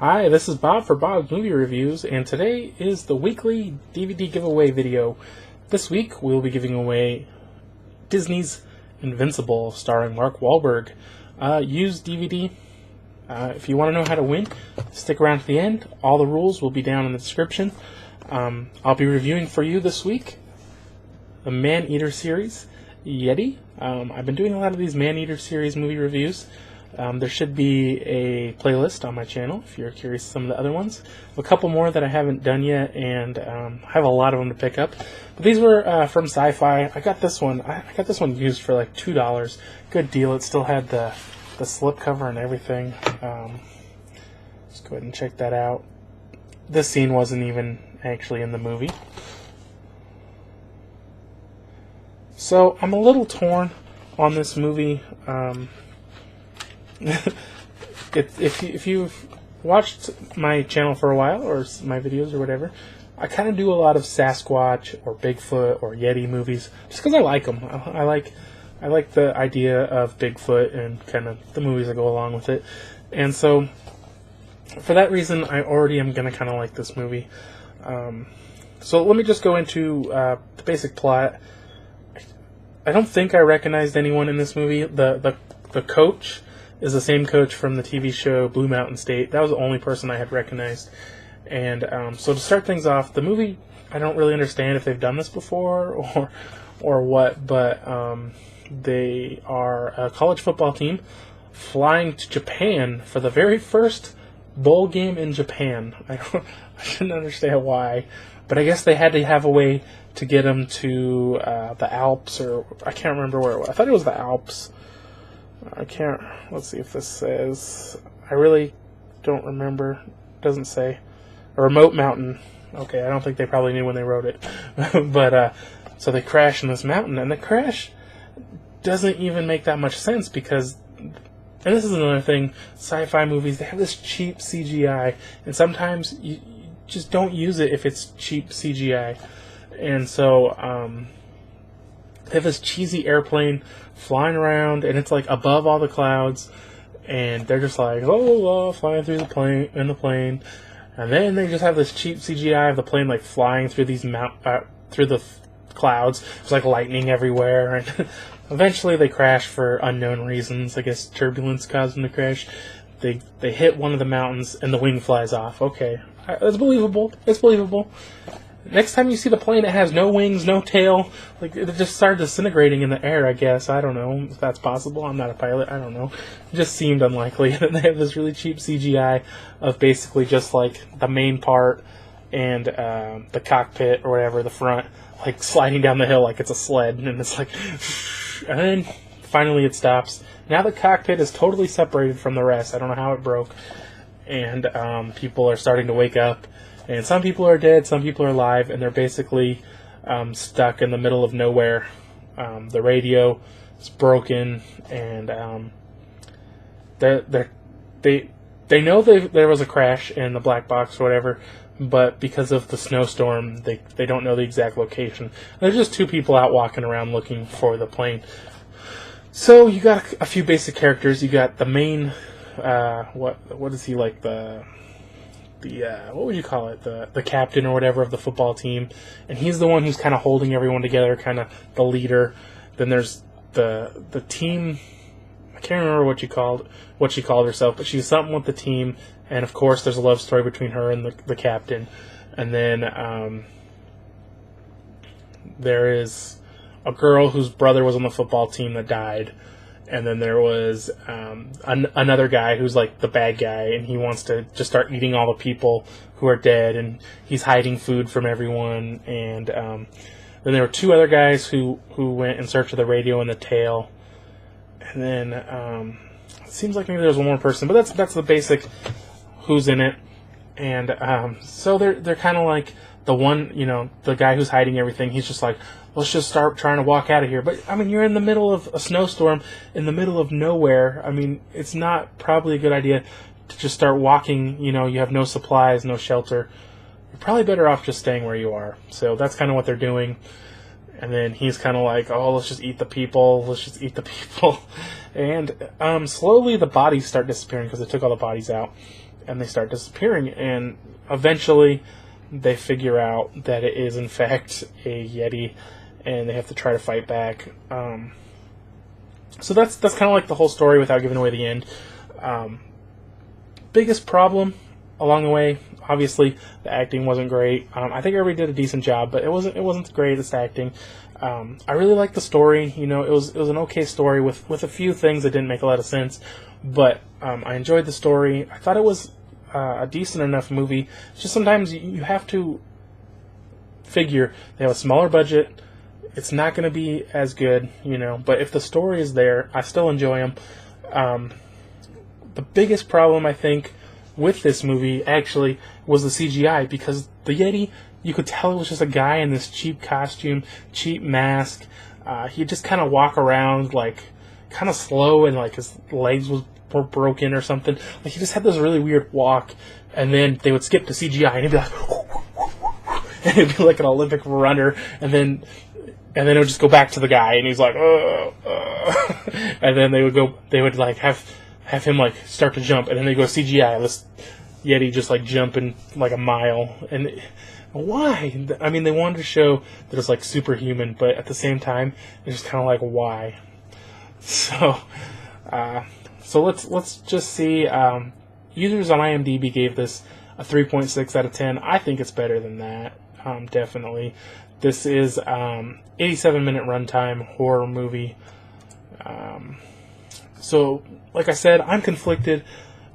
Hi, this is Bob for Bob's Movie Reviews, and today is the weekly DVD giveaway video. This week, we'll be giving away Disney's Invincible, starring Mark Wahlberg. Used DVD. If you want to know how to win, stick around to the end. All the rules will be down in the description. I'll be reviewing for you this week the Man-Eater series, Yeti. I've been doing a lot of these Man-Eater series movie reviews. There should be a playlist on my channel if you're curious some of the other ones. A couple more that I haven't done yet, and I have a lot of them to pick up. But these were from Sci-Fi. I got this one. I got this one used for like $2. Good deal. It still had the slipcover and everything. Let's go ahead and check that out. This scene wasn't even actually in the movie. So I'm a little torn on this movie. If you've watched my channel for a while, or my videos or whatever, I kind of do a lot of Sasquatch or Bigfoot or Yeti movies just because I like them. I like the idea of Bigfoot and kind of the movies that go along with it. And so for that reason, I already am going to kind of like this movie. So let me just go into the basic plot. I don't think I recognized anyone in this movie. The coach is the same coach from the TV show Blue Mountain State. That was the only person I had recognized. And so to start things off, the movie, I don't really understand if they've done this before or what, but they are a college football team flying to Japan for the very first bowl game in Japan. I shouldn't understand why, but I guess they had to have a way to get them to the Alps, or I can't remember where it was. I thought it was the Alps. Let's see if this says. I really don't remember. It doesn't say. A remote mountain. Okay, I don't think they probably knew when they wrote it. But, so they crash in this mountain, and the crash doesn't even make that much sense because, and this is another thing, sci-fi movies, they have this cheap CGI, and sometimes you just don't use it if it's cheap CGI. And so, they have this cheesy airplane flying around, and it's like above all the clouds, and they're just like, oh, flying through the plane, and then they just have this cheap CGI of the plane like flying through these through the clouds. It's like lightning everywhere, and eventually they crash for unknown reasons. I guess turbulence caused them to crash. They hit one of the mountains, and the wing flies off. Okay, it's believable. It's believable. Next time you see the plane, it has no wings, no tail. Like, it just started disintegrating in the air, I guess. I don't know if that's possible. I'm not a pilot. I don't know. It just seemed unlikely. And they have this really cheap CGI of basically just, like, the main part and the cockpit or whatever, the front, like, sliding down the hill like it's a sled. And it's like, and then finally it stops. Now the cockpit is totally separated from the rest. I don't know how it broke. And people are starting to wake up. And some people are dead, some people are alive, and they're basically stuck in the middle of nowhere. The radio is broken, and they know there was a crash in the black box or whatever, but because of the snowstorm, they don't know the exact location. There's just two people out walking around looking for the plane. So you got a few basic characters. You got the main, what is he like, what would you call it? The captain or whatever of the football team, and he's the one who's kind of holding everyone together, kind of the leader. Then there's the team. I can't remember what she called herself, but she's something with the team. And of course, there's a love story between her and the captain. And then there is a girl whose brother was on the football team that died. And then there was another guy who's like the bad guy, and he wants to just start eating all the people who are dead, and he's hiding food from everyone. And then there were two other guys who went in search of the radio and the tail. And then it seems like maybe there's one more person, but that's the basic who's in it. And so they're kind of like the one, the guy who's hiding everything. He's just like, let's just start trying to walk out of here. But, I mean, you're in the middle of a snowstorm, in the middle of nowhere. I mean, it's not probably a good idea to just start walking. You have no supplies, no shelter. You're probably better off just staying where you are. So that's kind of what they're doing. And then he's kind of like, oh, let's just eat the people. Let's just eat the people. And slowly the bodies start disappearing because they took all the bodies out. and they start disappearing, and eventually they figure out that it is in fact a Yeti, and they have to try to fight back. So that's kind of like the whole story without giving away the end. Biggest problem along the way, obviously the acting wasn't great. I think everybody did a decent job, but it wasn't the greatest acting. I really liked the story. You know, it was an okay story with a few things that didn't make a lot of sense, but I enjoyed the story. I thought it was a decent enough movie. It's just sometimes you have to figure they have a smaller budget. It's not going to be as good, you know, but if the story is there, I still enjoy them. The biggest problem, I think, with this movie, actually, was the CGI, because the Yeti, you could tell it was just a guy in this cheap costume, cheap mask. He'd just kind of walk around, like, kind of slow, and, like, his legs were broken or something. Like, he just had this really weird walk, and then they would skip to CGI, and he'd be like, and it'd be like an Olympic runner, and then it would just go back to the guy, and he's like, and then they would like have him like start to jump, and then they go CGI, this Yeti just like jumping like a mile. And why? I mean, they wanted to show that it's like superhuman, but at the same time, it's just kind of like, why? So let's just see. Users on IMDb gave this a 3.6 out of 10. I think it's better than that. Definitely. This is 87-minute runtime horror movie. So, like I said, I'm conflicted.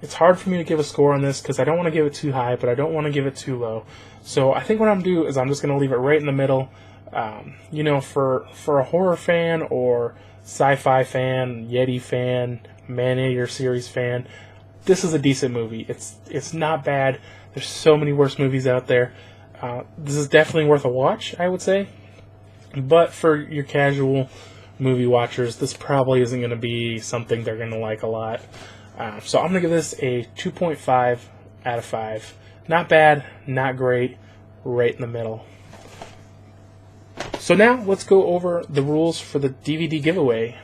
It's hard for me to give a score on this because I don't want to give it too high, but I don't want to give it too low. So I think what I'm going to do is I'm just going to leave it right in the middle. You know, for a horror fan or sci-fi fan, Yeti fan, Man-Eater series fan, this is a decent movie. It's not bad. There's so many worse movies out there. This is definitely worth a watch, I would say. But for your casual movie watchers, this probably isn't going to be something they're going to like a lot. So I'm going to give this a 2.5 out of 5. Not bad, not great, right in the middle. So now let's go over the rules for the DVD giveaway.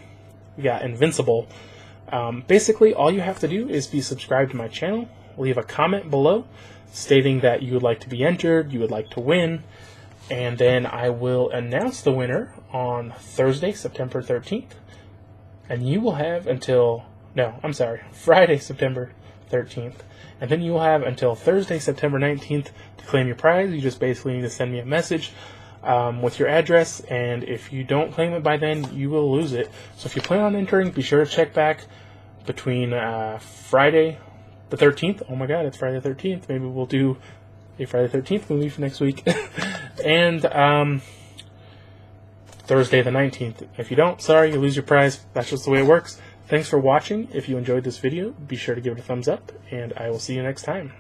We got Invincible. Basically, all you have to do is be subscribed to my channel, leave a comment below stating that you would like to be entered, you would like to win, and then I will announce the winner on Thursday, September 13th, and you will have until, Friday, September 13th, and then you will have until Thursday, September 19th to claim your prize. You just basically need to send me a message with your address, and if you don't claim it by then, you will lose it. So if you plan on entering, be sure to check back between Friday the 13th. Oh my god, it's Friday the 13th. Maybe we'll do a Friday the 13th movie for next week. And Thursday the 19th. If you don't, sorry, you lose your prize. That's just the way it works. Thanks for watching. If you enjoyed this video, be sure to give it a thumbs up, and I will see you next time.